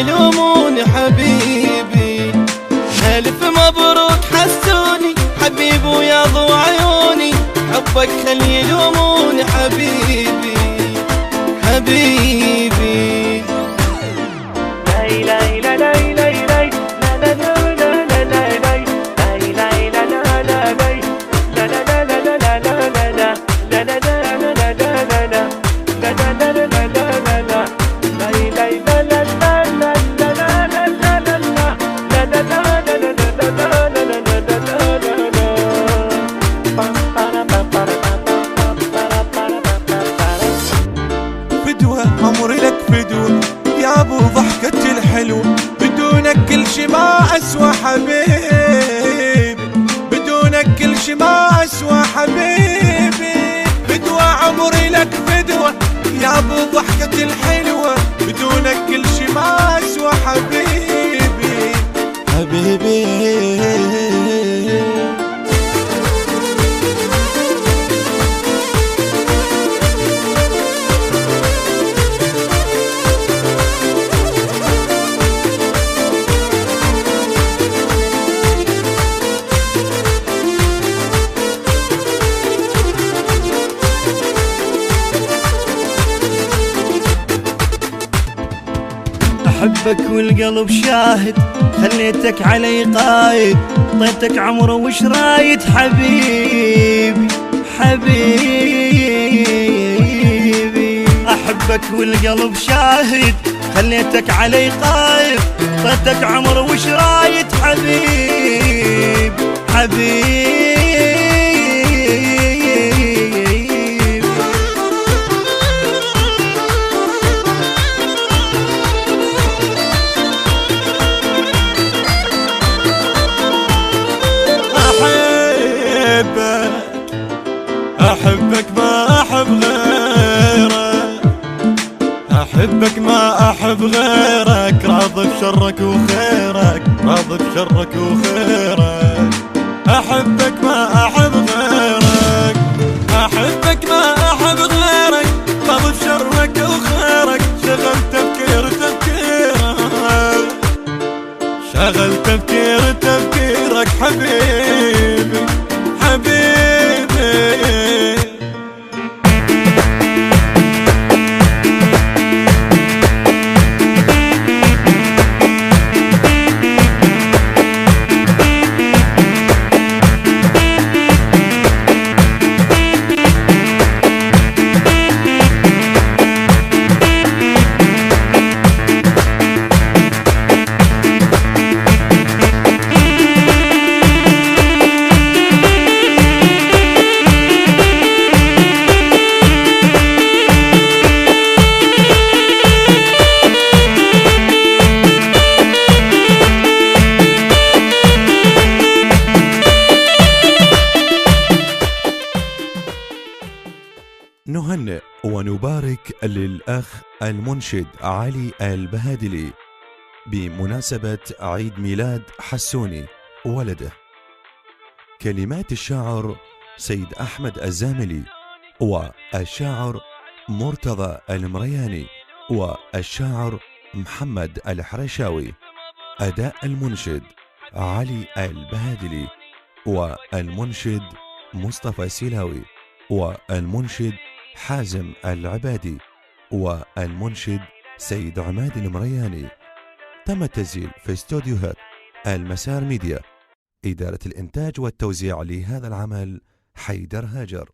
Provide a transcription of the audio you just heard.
يلومون حبيبي. ألف مبروك حسوني حبيبي ويا ضو عيوني، حبك خل يلومون حبيبي حبيبي. لا لا لا لا لا لا لا لا لا لا فدوة عمري لك فدوة يا ابو ضحكة الحلوة، بدونك كل شي ما اسوى حبيبي، بدونك كل شي ما اسوى حبيبي. فدوة عمري لك فدوة يا ابو ضحكة الحلوة، بدونك كل شي ما اسوى حبيبي حبيبي. أحبك والقلب شاهد، خليتك علي قايد، طيتك عمره وش رايد حبيبي حبيبي. أحبك والقلب شاهد، خليتك علي قايد، طيتك عمره وش رايد حبيبي حبيبي. أحبك ما أحب غيرك، أحبك ما أحب غيرك، راضي بشرك وخيرك، راضي بشرك وخيرك. أحبك ما أحب غيرك، أحبك ما أحب غيرك، راضي بشرك وخيرك. شغل تفكير تفكيرك، شغل تفكير تفكيرك حبيبي حبيبي. نهنئ ونبارك للأخ المنشد علي البهادلي بمناسبة عيد ميلاد حسوني ولده. كلمات الشاعر سيد أحمد الزاملي، والشاعر مرتضى المرياني، والشاعر محمد الحرشاوي. أداء المنشد علي البهادلي، والمنشد مصطفى سيلاوي، والمنشد حازم العبادي، والمنشد سيد عماد المرياني. تم التسجيل في استوديوهات المسار ميديا. إدارة الإنتاج والتوزيع لهذا العمل حيدر هاجر.